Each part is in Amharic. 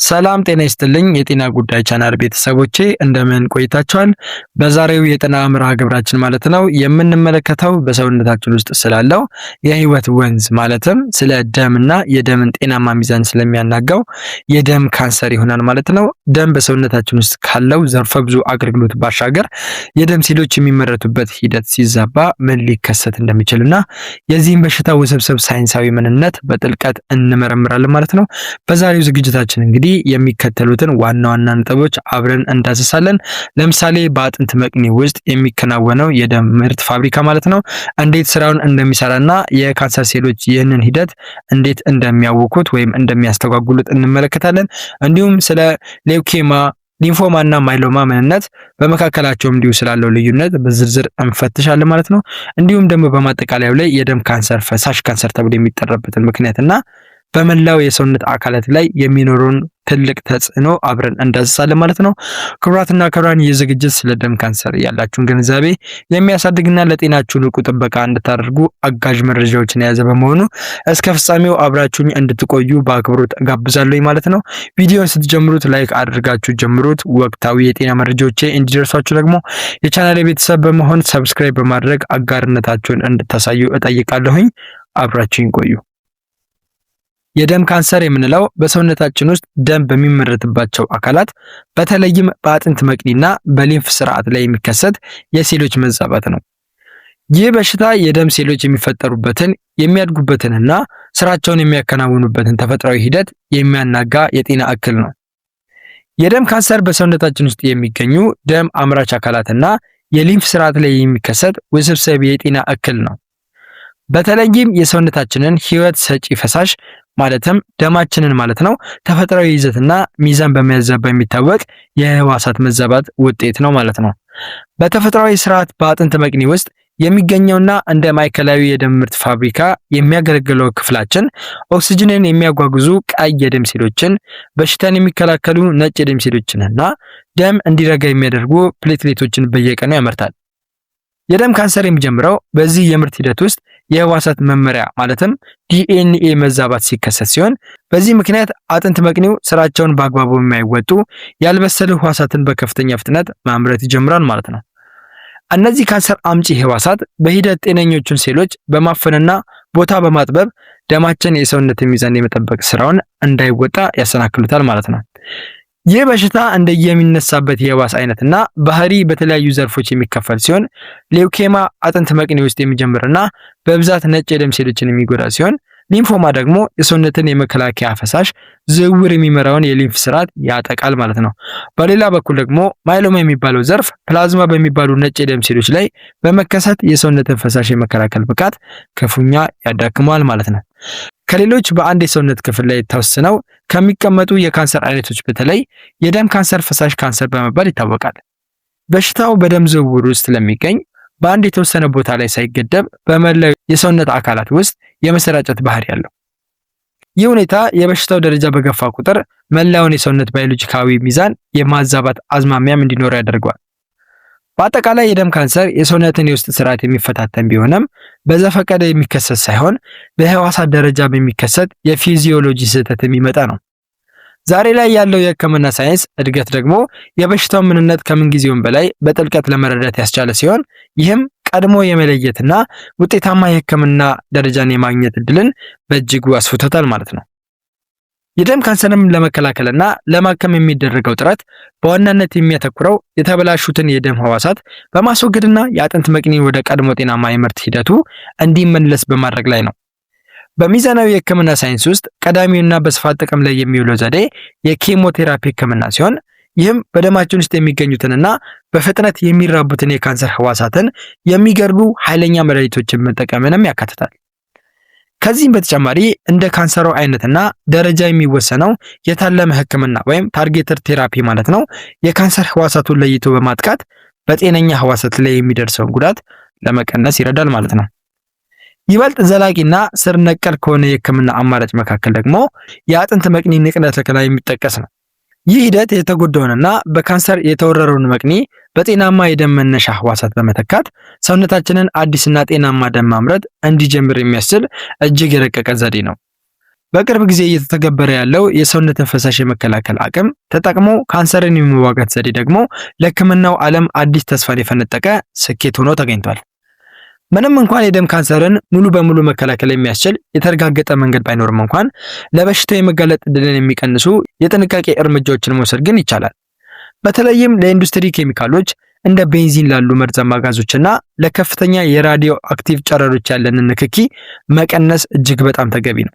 ሰላም ጤና ይስጥልኝ የጤና ጉዳይ ቻናል ቤተሰቦቼ እንደምን ቆይታችኋል? በዛሬው የጤና መርሃ ግብራችን ማለት ነው የምንመለከተው በሰውነታችን ውስጥ ስላለው የህይወት ወንዝ ማለትም ስለ ደምና የደምን ጤናማ ሚዛን ስለሚያናጋው የደም ካንሰር ይሆናል ማለት ነው። ደም በሰውነታችን ውስጥ ካለው ዘርፈ ብዙ አገልግሎት ባሻገር የደም ሴሎች የሚመረቱበት ሂደት ሲዛባ ምን ሊከሰት እንደሚችልና የዚህን በሽታ ውስብስብ ሳይንሳዊ ምንነት በጥልቀት እንመረምራለን ማለት ነው። በዛሬው ዝግጅታችን እንግዲህ የሚከተሉትን ዋና ዋና ነጥቦች አብረን እንዳስሳለን። ለምሳሌ በአጥንት መቅኒ ውስጥ የሚከናወነው የደም ምርት ፋብሪካ ማለት ነው እንዴት ስራውን እንደሚሰራና የካንሰር ሴሎች ይህንን ሂደት እንዴት እንደሚያውኩት ወይም እንደሚያስተጓጉሉት እንመለከታለን። እንዲሁም ስለ ሌውኬማ ሊምፎማ እና ማይሎማ ምንነት በመካከላቸው እንዲሁ ስላለው ልዩነት በዝርዝር እንፈትሻለን ማለት ነው። እንዲሁም ደግሞ በማጠቃለያው ላይ የደም ካንሰር ፈሳሽ ካንሰር ተብሎ የሚጠራበትን ምክንያትና በመላው የሰውነት አካላት ላይ የሚኖረውን ትልቅ ተጽዕኖ አብረን እንዳስሳለን ማለት ነው። ክቡራትና ክቡራን ይህ ዝግጅት ስለ ደም ካንሰር ያላችሁን ግንዛቤ የሚያሳድግና ለጤናችሁ ንቁ ጥበቃ እንድታደርጉ አጋዥ መረጃዎችን የያዘ በመሆኑ እስከ ፍጻሜው አብራችሁኝ እንድትቆዩ በአክብሮት ጋብዛለሁ ማለት ነው። ቪዲዮን ስትጀምሩት ላይክ አድርጋችሁ ጀምሩት። ወቅታዊ የጤና መረጃዎች እንዲደርሷችሁ ደግሞ የቻናሌ ቤተሰብ በመሆን ሰብስክራይብ በማድረግ አጋርነታችሁን እንድታሳዩ እጠይቃለሁኝ። አብራችሁኝ ቆዩ። የደም ካንሰር የምንለው በሰውነታችን ውስጥ ደም በሚመረትባቸው አካላት በተለይም በአጥንት መቅኒና በሊምፍ ስርዓት ላይ የሚከሰት የሴሎች መዛባት ነው። ይህ በሽታ የደም ሴሎች የሚፈጠሩበትን የሚያድጉበትንና ስራቸውን የሚያከናውኑበትን ተፈጥሯዊ ሂደት የሚያናጋ የጤና እክል ነው። የደም ካንሰር በሰውነታችን ውስጥ የሚገኙ ደም አምራች አካላትና የሊምፍ ስርዓት ላይ የሚከሰት ውስብስብ የጤና እክል ነው። በተለይም የሰውነታችንን ህይወት ሰጪ ፈሳሽ ማለትም ደማችንን ማለት ነው ተፈጥሯዊ ይዘትና ሚዛን በመያዛባ የሚታወቅ የህዋሳት መዛባት ውጤት ነው ማለት ነው። በተፈጥሯዊ ስርዓት በአጥንት መቅኒ ውስጥ የሚገኘውና እንደ ማዕከላዊ የደም ምርት ፋብሪካ የሚያገለግለው ክፍላችን ኦክሲጅንን የሚያጓጉዙ ቀይ የደም ሴሎችን፣ በሽታን የሚከላከሉ ነጭ የደም ሴሎችንና ደም እንዲረጋ የሚያደርጉ ፕሌትሌቶችን በየቀኑ ያመርታል። የደም ካንሰር የሚጀምረው በዚህ የምርት ሂደት ውስጥ የህዋሳት መመሪያ ማለትም ዲኤንኤ መዛባት ሲከሰት ሲሆን በዚህ ምክንያት አጥንት መቅኒው ስራቸውን በአግባቡ የማይወጡ ያልበሰሉ ህዋሳትን በከፍተኛ ፍጥነት ማምረት ይጀምራል ማለት ነው። እነዚህ ካንሰር አምጪ ህዋሳት በሂደት ጤነኞቹን ሴሎች በማፈንና ቦታ በማጥበብ ደማችን የሰውነት ሚዛን የመጠበቅ ስራውን እንዳይወጣ ያሰናክሉታል ማለት ነው። ይህ በሽታ እንደየሚነሳበት የህዋስ አይነትና ባህሪ በተለያዩ ዘርፎች የሚከፈል ሲሆን ሌውኬማ አጥንት መቅኒ ውስጥ የሚጀምርና በብዛት ነጭ የደም ሴሎችን የሚጎዳ ሲሆን ሊምፎማ ደግሞ የሰውነትን የመከላከያ ፈሳሽ ዝውውር የሚመራውን የሊምፍ ስርዓት ያጠቃል ማለት ነው። በሌላ በኩል ደግሞ ማይሎማ የሚባለው ዘርፍ ፕላዝማ በሚባሉ ነጭ የደም ሴሎች ላይ በመከሰት የሰውነትን ፈሳሽ የመከላከል ብቃት ክፉኛ ያዳክመዋል ማለት ነው። ከሌሎች በአንድ የሰውነት ክፍል ላይ ተወስነው ከሚቀመጡ የካንሰር አይነቶች በተለይ የደም ካንሰር ፈሳሽ ካንሰር በመባል ይታወቃል። በሽታው በደም ዝውውር ውስጥ ስለሚገኝ በአንድ የተወሰነ ቦታ ላይ ሳይገደብ በመላው የሰውነት አካላት ውስጥ የመሰራጨት ባህሪ ያለው። ይህ ሁኔታ የበሽታው ደረጃ በገፋ ቁጥር መላውን የሰውነት ባዮሎጂካዊ ሚዛን የማዛባት አዝማሚያም እንዲኖር ያደርገዋል። በአጠቃላይ የደም ካንሰር የሰውነትን የውስጥ ስርዓት የሚፈታተን ቢሆንም በዘፈቀደ የሚከሰት ሳይሆን በህዋሳት ደረጃ በሚከሰት የፊዚዮሎጂ ስህተት የሚመጣ ነው። ዛሬ ላይ ያለው የህክምና ሳይንስ እድገት ደግሞ የበሽታው ምንነት ከምንጊዜውም በላይ በጥልቀት ለመረዳት ያስቻለ ሲሆን ይህም ቀድሞ የመለየትና ውጤታማ የህክምና ደረጃን የማግኘት እድልን በእጅጉ አስፍቶታል ማለት ነው። የደም ካንሰርንም ለመከላከልና ለማከም የሚደረገው ጥረት በዋናነት የሚያተኩረው የተበላሹትን የደም ህዋሳት በማስወገድና የአጥንት መቅኒ ወደ ቀድሞ ጤናማ የምርት ሂደቱ እንዲመለስ በማድረግ ላይ ነው። በሚዛናዊ የህክምና ሳይንስ ውስጥ ቀዳሚውና በስፋት ጥቅም ላይ የሚውለው ዘዴ የኬሞቴራፒ ህክምና ሲሆን ይህም በደማችን ውስጥ የሚገኙትንና በፍጥነት የሚራቡትን የካንሰር ህዋሳትን የሚገድሉ ኃይለኛ መድኃኒቶችን መጠቀምንም ያካትታል። ከዚህም በተጨማሪ እንደ ካንሰሩ አይነትና ደረጃ የሚወሰነው የታለመ ህክምና ወይም ታርጌትድ ቴራፒ ማለት ነው የካንሰር ህዋሳቱን ለይቶ በማጥቃት በጤነኛ ህዋሳት ላይ የሚደርሰውን ጉዳት ለመቀነስ ይረዳል ማለት ነው። ይበልጥ ዘላቂና ስር ነቀል ከሆነ የህክምና አማራጭ መካከል ደግሞ የአጥንት መቅኒ ንቅለ ተከላ የሚጠቀስ ነው። ይህ ሂደት የተጎዳውንና በካንሰር የተወረረውን መቅኒ በጤናማ የደም መነሻ ህዋሳት በመተካት ሰውነታችንን አዲስና ጤናማ ደም ማምረት እንዲጀምር የሚያስችል እጅግ የረቀቀ ዘዴ ነው። በቅርብ ጊዜ እየተተገበረ ያለው የሰውነትን ፈሳሽ የመከላከል አቅም ተጠቅሞ ካንሰርን የሚዋጋት ዘዴ ደግሞ ለሕክምናው ዓለም አዲስ ተስፋን የፈነጠቀ ስኬት ሆኖ ተገኝቷል። ምንም እንኳን የደም ካንሰርን ሙሉ በሙሉ መከላከል የሚያስችል የተረጋገጠ መንገድ ባይኖርም እንኳን ለበሽታው የመጋለጥ ዕድልን የሚቀንሱ የጥንቃቄ እርምጃዎችን መውሰድ ግን ይቻላል። በተለይም ለኢንዱስትሪ ኬሚካሎች እንደ ቤንዚን ላሉ መርዛማ ጋዞችና ለከፍተኛ የራዲዮ አክቲቭ ጨረሮች ያለንን ንክኪ መቀነስ እጅግ በጣም ተገቢ ነው።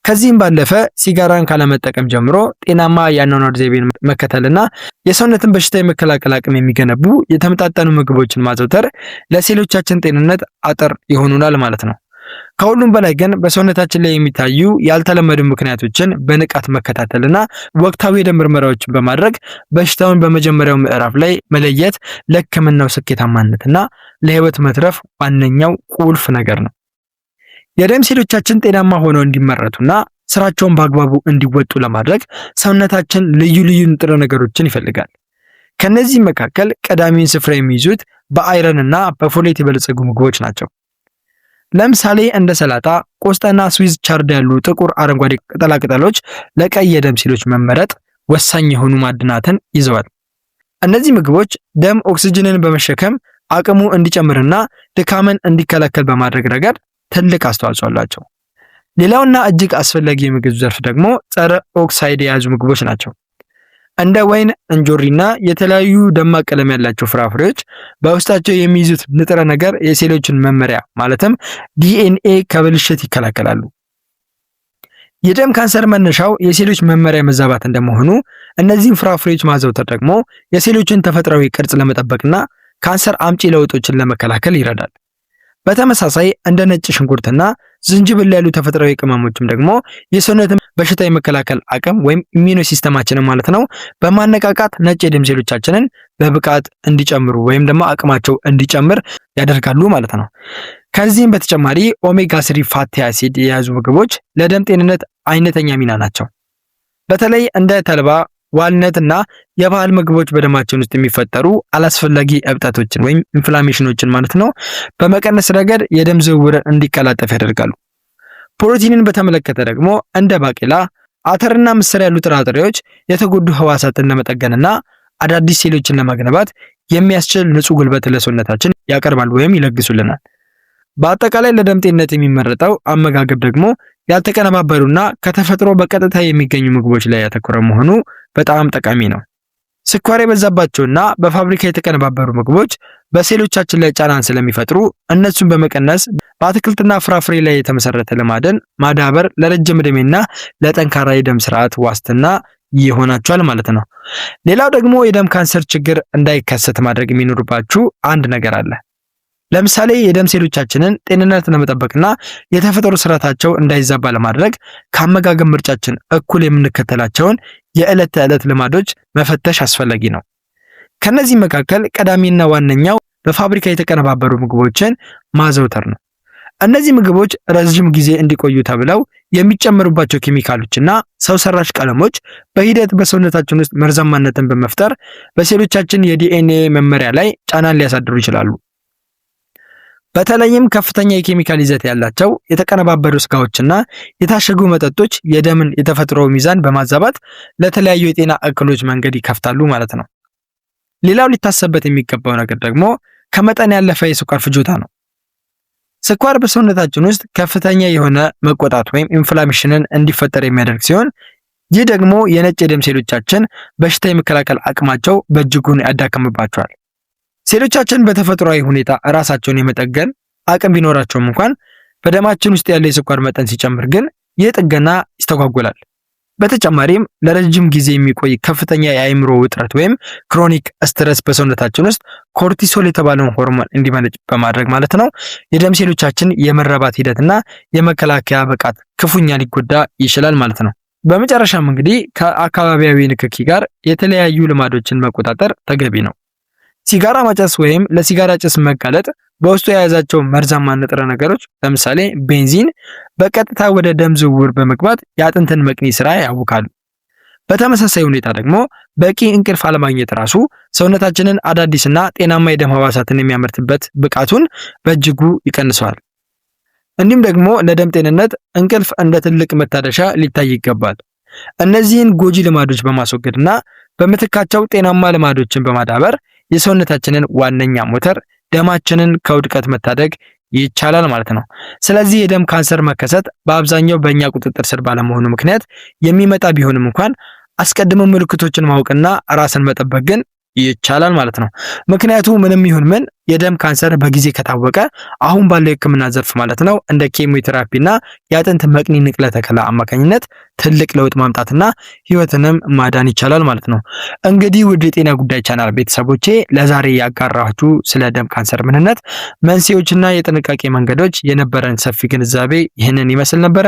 ከዚህም ባለፈ ሲጋራን ካለመጠቀም ጀምሮ ጤናማ የአኗኗር ዘይቤን መከተልና የሰውነትን በሽታ የመከላከል አቅም የሚገነቡ የተመጣጠኑ ምግቦችን ማዘውተር ለሴሎቻችን ጤንነት አጥር ይሆኑናል ማለት ነው። ከሁሉም በላይ ግን በሰውነታችን ላይ የሚታዩ ያልተለመዱ ምክንያቶችን በንቃት መከታተልና ወቅታዊ የደም ምርመራዎችን በማድረግ በሽታውን በመጀመሪያው ምዕራፍ ላይ መለየት ለሕክምናው ስኬታማነትና ለሕይወት መትረፍ ዋነኛው ቁልፍ ነገር ነው። የደም ሴሎቻችን ጤናማ ሆነው እንዲመረቱና ስራቸውን በአግባቡ እንዲወጡ ለማድረግ ሰውነታችን ልዩ ልዩ ንጥረ ነገሮችን ይፈልጋል። ከነዚህ መካከል ቀዳሚውን ስፍራ የሚይዙት በአይረንና በፎሌት የበለጸጉ ምግቦች ናቸው። ለምሳሌ እንደ ሰላጣ፣ ቆስጣና ስዊዝ ቻርድ ያሉ ጥቁር አረንጓዴ ቅጠላቅጠሎች ለቀይ የደም ሴሎች መመረጥ ወሳኝ የሆኑ ማዕድናትን ይዘዋል። እነዚህ ምግቦች ደም ኦክሲጅንን በመሸከም አቅሙ እንዲጨምርና ድካምን እንዲከላከል በማድረግ ረገድ ትልቅ አስተዋጽኦ አላቸው። ሌላውና እጅግ አስፈላጊ የምግብ ዘርፍ ደግሞ ጸረ ኦክሳይድ የያዙ ምግቦች ናቸው። እንደ ወይን፣ እንጆሪና የተለያዩ ደማቅ ቀለም ያላቸው ፍራፍሬዎች በውስጣቸው የሚይዙት ንጥረ ነገር የሴሎችን መመሪያ ማለትም ዲኤንኤ ከብልሽት ይከላከላሉ። የደም ካንሰር መነሻው የሴሎች መመሪያ መዛባት እንደመሆኑ እነዚህን ፍራፍሬዎች ማዘውተር ደግሞ የሴሎችን ተፈጥሯዊ ቅርጽ ለመጠበቅና ካንሰር አምጪ ለውጦችን ለመከላከል ይረዳል። በተመሳሳይ እንደ ነጭ ሽንኩርትና ዝንጅብል ያሉ ተፈጥሯዊ ቅመሞችም ደግሞ የሰውነትን በሽታ የመከላከል አቅም ወይም ኢሚዩኖ ሲስተማችንን ማለት ነው በማነቃቃት ነጭ የደም ሴሎቻችንን በብቃት እንዲጨምሩ ወይም ደግሞ አቅማቸው እንዲጨምር ያደርጋሉ ማለት ነው። ከዚህም በተጨማሪ ኦሜጋ 3 ፋቲ አሲድ የያዙ ምግቦች ለደም ጤንነት አይነተኛ ሚና ናቸው። በተለይ እንደ ተልባ፣ ዋልነት እና የባህል ምግቦች በደማችን ውስጥ የሚፈጠሩ አላስፈላጊ እብጠቶችን ወይም ኢንፍላሜሽኖችን ማለት ነው በመቀነስ ረገድ የደም ዝውውር እንዲቀላጠፍ ያደርጋሉ። ፕሮቲንን በተመለከተ ደግሞ እንደ ባቄላ፣ አተርና ምስር ያሉ ጥራጥሬዎች የተጎዱ ህዋሳትን ለመጠገንና አዳዲስ ሴሎችን ለማግነባት የሚያስችል ንጹህ ጉልበት ለሰውነታችን ያቀርባሉ ወይም ይለግሱልናል። በአጠቃላይ ለደም ጤንነት የሚመረጠው አመጋገብ ደግሞ ያልተቀነባበሩና ከተፈጥሮ በቀጥታ የሚገኙ ምግቦች ላይ ያተኮረ መሆኑ በጣም ጠቃሚ ነው። ስኳር የበዛባቸውና በፋብሪካ የተቀነባበሩ ምግቦች በሴሎቻችን ላይ ጫናን ስለሚፈጥሩ እነሱን በመቀነስ በአትክልትና ፍራፍሬ ላይ የተመሰረተ ልማድን ማዳበር ለረጅም ዕድሜና ለጠንካራ የደም ስርዓት ዋስትና ይሆናቸዋል ማለት ነው። ሌላው ደግሞ የደም ካንሰር ችግር እንዳይከሰት ማድረግ የሚኖርባችሁ አንድ ነገር አለ። ለምሳሌ የደም ሴሎቻችንን ጤንነት ለመጠበቅና የተፈጥሮ ስርዓታቸው እንዳይዛባ ለማድረግ ከአመጋገብ ምርጫችን እኩል የምንከተላቸውን የዕለት ተዕለት ልማዶች መፈተሽ አስፈላጊ ነው። ከነዚህ መካከል ቀዳሚና ዋነኛው በፋብሪካ የተቀነባበሩ ምግቦችን ማዘውተር ነው። እነዚህ ምግቦች ረጅም ጊዜ እንዲቆዩ ተብለው የሚጨመሩባቸው ኬሚካሎችና ሰው ሰራሽ ቀለሞች በሂደት በሰውነታችን ውስጥ መርዛማነትን በመፍጠር በሴሎቻችን የዲኤንኤ መመሪያ ላይ ጫናን ሊያሳድሩ ይችላሉ። በተለይም ከፍተኛ የኬሚካል ይዘት ያላቸው የተቀነባበሩ ስጋዎችና የታሸጉ መጠጦች የደምን የተፈጥሮ ሚዛን በማዛባት ለተለያዩ የጤና እክሎች መንገድ ይከፍታሉ ማለት ነው። ሌላው ሊታሰብበት የሚገባው ነገር ደግሞ ከመጠን ያለፈ የስኳር ፍጆታ ነው። ስኳር በሰውነታችን ውስጥ ከፍተኛ የሆነ መቆጣት ወይም ኢንፍላሜሽንን እንዲፈጠር የሚያደርግ ሲሆን ይህ ደግሞ የነጭ የደም ሴሎቻችን በሽታ የመከላከል አቅማቸው በእጅጉን ያዳክምባቸዋል። ሴሎቻችን በተፈጥሯዊ ሁኔታ ራሳቸውን የመጠገን አቅም ቢኖራቸውም እንኳን በደማችን ውስጥ ያለ የስኳር መጠን ሲጨምር ግን ይህ ጥገና ይስተጓጎላል። በተጨማሪም ለረጅም ጊዜ የሚቆይ ከፍተኛ የአእምሮ ውጥረት ወይም ክሮኒክ ስትረስ በሰውነታችን ውስጥ ኮርቲሶል የተባለውን ሆርሞን እንዲመነጭ በማድረግ ማለት ነው የደም ሴሎቻችን የመረባት ሂደትና የመከላከያ ብቃት ክፉኛ ሊጎዳ ይችላል ማለት ነው። በመጨረሻም እንግዲህ ከአካባቢያዊ ንክኪ ጋር የተለያዩ ልማዶችን መቆጣጠር ተገቢ ነው። ሲጋራ ማጨስ ወይም ለሲጋራ ጭስ መጋለጥ በውስጡ የያዛቸው መርዛማ ንጥረ ነገሮች ለምሳሌ ቤንዚን በቀጥታ ወደ ደም ዝውውር በመግባት የአጥንትን መቅኒ ስራ ያውካሉ። በተመሳሳይ ሁኔታ ደግሞ በቂ እንቅልፍ አለማግኘት ራሱ ሰውነታችንን አዳዲስና ጤናማ የደም ህዋሳትን የሚያመርትበት ብቃቱን በእጅጉ ይቀንሰዋል። እንዲሁም ደግሞ ለደም ጤንነት እንቅልፍ እንደ ትልቅ መታደሻ ሊታይ ይገባል። እነዚህን ጎጂ ልማዶች በማስወገድና በምትካቸው ጤናማ ልማዶችን በማዳበር የሰውነታችንን ዋነኛ ሞተር ደማችንን ከውድቀት መታደግ ይቻላል ማለት ነው። ስለዚህ የደም ካንሰር መከሰት በአብዛኛው በእኛ ቁጥጥር ስር ባለመሆኑ ምክንያት የሚመጣ ቢሆንም እንኳን አስቀድሞ ምልክቶችን ማወቅና ራስን መጠበቅ ግን ይቻላል ማለት ነው። ምክንያቱ ምንም ይሁን ምን የደም ካንሰር በጊዜ ከታወቀ አሁን ባለው የሕክምና ዘርፍ ማለት ነው እንደ ኬሞቴራፒና የአጥንት መቅኒ ንቅለ ተከላ አማካኝነት ትልቅ ለውጥ ማምጣትና ህይወትንም ማዳን ይቻላል ማለት ነው። እንግዲህ ውድ የጤና ጉዳይ ቻናል ቤተሰቦቼ ለዛሬ ያጋራኋችሁ ስለ ደም ካንሰር ምንነት፣ መንስኤዎችና የጥንቃቄ መንገዶች የነበረን ሰፊ ግንዛቤ ይህንን ይመስል ነበረ።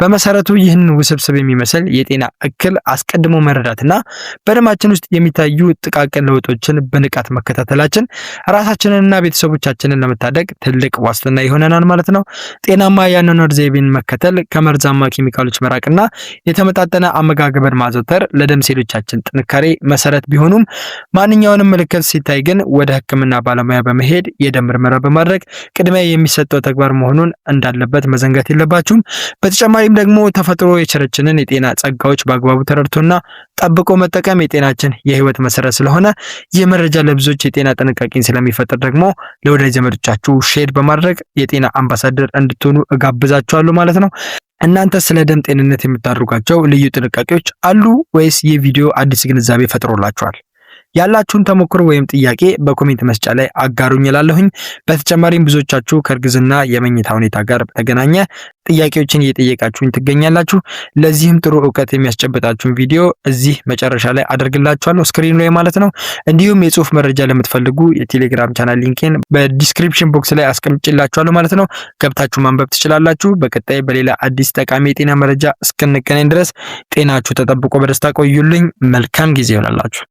በመሰረቱ ይህንን ውስብስብ የሚመስል የጤና እክል አስቀድሞ መረዳትና በደማችን ውስጥ የሚታዩ ጥቃቅን ለውጦችን በንቃት መከታተላችን ራሳችንን እና ቤተሰቦቻችንን ለመታደግ ትልቅ ዋስትና ይሆነናል ማለት ነው። ጤናማ የአኗኗር ዘይቤን መከተል፣ ከመርዛማ ኬሚካሎች መራቅና የተመጣጠነ አመጋገብን ማዘውተር ለደም ሴሎቻችን ጥንካሬ መሰረት ቢሆኑም ማንኛውንም ምልክት ሲታይ ግን ወደ ሕክምና ባለሙያ በመሄድ የደም ምርመራ በማድረግ ቅድሚያ የሚሰጠው ተግባር መሆኑን እንዳለበት መዘንጋት የለባችሁም። በተጨማሪም ደግሞ ተፈጥሮ የቸረችንን የጤና ጸጋዎች በአግባቡ ተረድቶና ጠብቆ መጠቀም የጤናችን የህይወት መሰረት ስለሆነ ይህ መረጃ ለብዙዎች የጤና ጥንቃቄን ስለሚፈጥር ደግሞ ለወዳጅ ዘመዶቻችሁ ሼር በማድረግ የጤና አምባሳደር እንድትሆኑ እጋብዛችኋለሁ ማለት ነው። እናንተ ስለ ደም ጤንነት የምታደርጓቸው ልዩ ጥንቃቄዎች አሉ ወይስ ይህ ቪዲዮ አዲስ ግንዛቤ ፈጥሮላችኋል? ያላችሁን ተሞክሮ ወይም ጥያቄ በኮሜንት መስጫ ላይ አጋሩኝ እላለሁኝ። በተጨማሪም ብዙዎቻችሁ ከእርግዝና የመኝታ ሁኔታ ጋር በተገናኘ ጥያቄዎችን እየጠየቃችሁኝ ትገኛላችሁ። ለዚህም ጥሩ እውቀት የሚያስጨብጣችሁን ቪዲዮ እዚህ መጨረሻ ላይ አደርግላችኋለሁ ስክሪኑ ላይ ማለት ነው። እንዲሁም የጽሁፍ መረጃ ለምትፈልጉ የቴሌግራም ቻናል ሊንኬን በዲስክሪፕሽን ቦክስ ላይ አስቀምጬላችኋለሁ ማለት ነው። ገብታችሁ ማንበብ ትችላላችሁ። በቀጣይ በሌላ አዲስ ጠቃሚ የጤና መረጃ እስክንገናኝ ድረስ ጤናችሁ ተጠብቆ በደስታ ቆዩልኝ። መልካም ጊዜ ይሆናላችሁ።